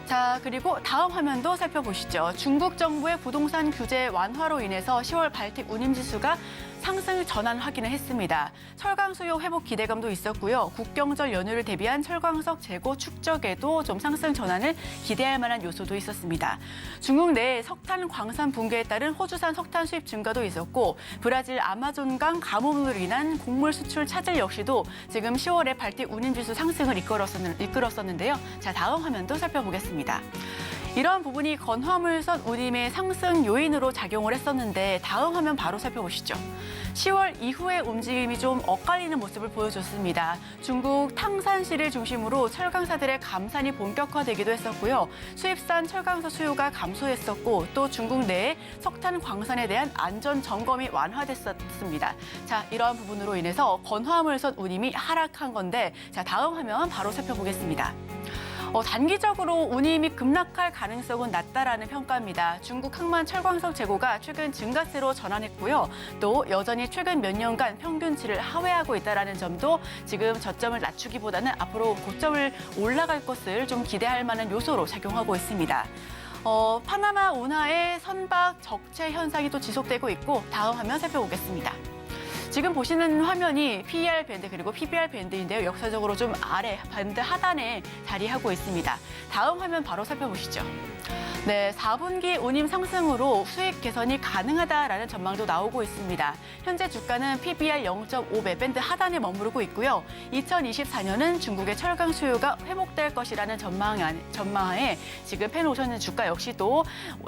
자, 그리고 다음 화면도 살펴보시죠. 중국 정부의 부동산 규제 완화로 인해서 10월 발틱 운임지수가 상승 전환 확인을 했습니다. 철강 수요 회복 기대감도 있었고요. 국경절 연휴를 대비한 철광석 재고 축적에도 좀 상승 전환을 기대할 만한 요소도 있었습니다. 중국 내 석탄 광산 붕괴에 따른 호주산 석탄 수입 증가도 있었고 브라질 아마존강 가뭄으로 인한 곡물 수출 차질 역시도 지금 10월에 발틱 운임지수 상승을 이끌었었는데요. 자, 다음 화면도 살펴보겠습니다. 이런 부분이 건화물선 운임의 상승 요인으로 작용을 했었는데 다음 화면 바로 살펴보시죠. 10월 이후의 움직임이 좀 엇갈리는 모습을 보여줬습니다. 중국 탕산시를 중심으로 철강사들의 감산이 본격화되기도 했었고요. 수입산 철강사 수요가 감소했었고 또 중국 내에 석탄 광산에 대한 안전 점검이 완화됐었습니다. 자, 이러한 부분으로 인해서 건화물선 운임이 하락한 건데 자, 다음 화면 바로 살펴보겠습니다. 단기적으로 운임이 급락할 가능성은 낮다라는 평가입니다. 중국 항만 철광석 재고가 최근 증가세로 전환했고요. 또 여전히 최근 몇 년간 평균치를 하회하고 있다는 점도 지금 저점을 낮추기보다는 앞으로 고점을 올라갈 것을 좀 기대할 만한 요소로 작용하고 있습니다. 파나마 운하의 선박 적체 현상이 또 지속되고 있고 다음 화면 살펴보겠습니다. 지금 보시는 화면이 PER 밴드 그리고 PBR 밴드인데요. 역사적으로 좀 아래 밴드 하단에 자리하고 있습니다. 다음 화면 바로 살펴보시죠. 네, 4분기 운임 상승으로 수익 개선이 가능하다라는 전망도 나오고 있습니다. 현재 주가는 PBR 0.5배 밴드 하단에 머무르고 있고요. 2024년은 중국의 철강 수요가 회복될 것이라는 전망하에 지금 펜오션 주가 역시도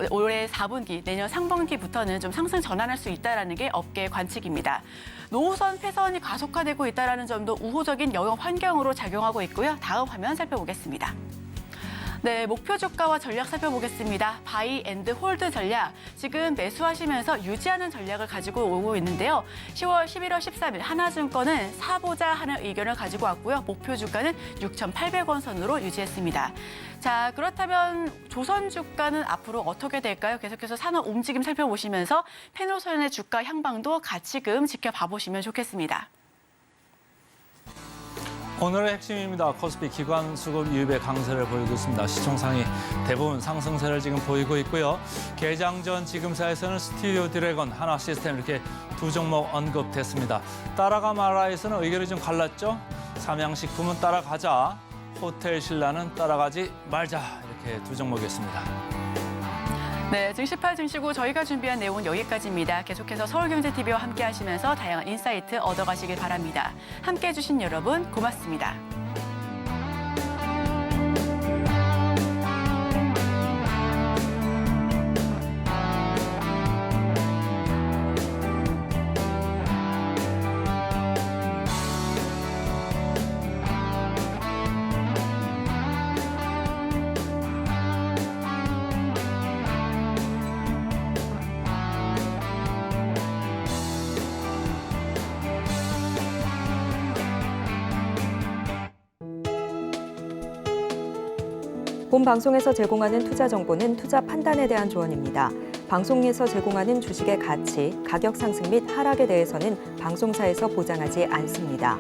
올해 4분기, 내년 상반기부터는 좀 상승 전환할 수 있다는 게 업계 관측입니다. 노후선 폐선이 가속화되고 있다는 점도 우호적인 영업 환경으로 작용하고 있고요. 다음 화면 살펴보겠습니다. 네, 목표 주가와 전략 살펴보겠습니다. 바이 앤드 홀드 전략, 지금 매수하시면서 유지하는 전략을 가지고 오고 있는데요. 11월 13일 하나증권은 사보자 하는 의견을 가지고 왔고요. 목표 주가는 6,800원 선으로 유지했습니다. 자, 그렇다면 조선 주가는 앞으로 어떻게 될까요? 계속해서 산업 움직임 살펴보시면서 펜오션의 주가 향방도 같이금 지켜봐 보시면 좋겠습니다. 오늘의 핵심입니다. 코스피 기관 수급 유입의 강세를 보이고 있습니다. 시총상이 대부분 상승세를 지금 보이고 있고요. 개장 전 지금사에서는 스튜디오 드래곤, 하나시스템 이렇게 두 종목 언급됐습니다. 따라가 마라에서는 의견이 좀 갈랐죠. 삼양식품은 따라가자, 호텔 신라는 따라가지 말자 이렇게 두 종목이었습니다. 네, 증시파 증시고 저희가 준비한 내용은 여기까지입니다. 계속해서 서울경제TV와 함께 하시면서 다양한 인사이트 얻어가시길 바랍니다. 함께해 주신 여러분 고맙습니다. 본 방송에서 제공하는 투자 정보는 투자 판단에 대한 조언입니다. 방송에서 제공하는 주식의 가치, 가격 상승 및 하락에 대해서는 방송사에서 보장하지 않습니다.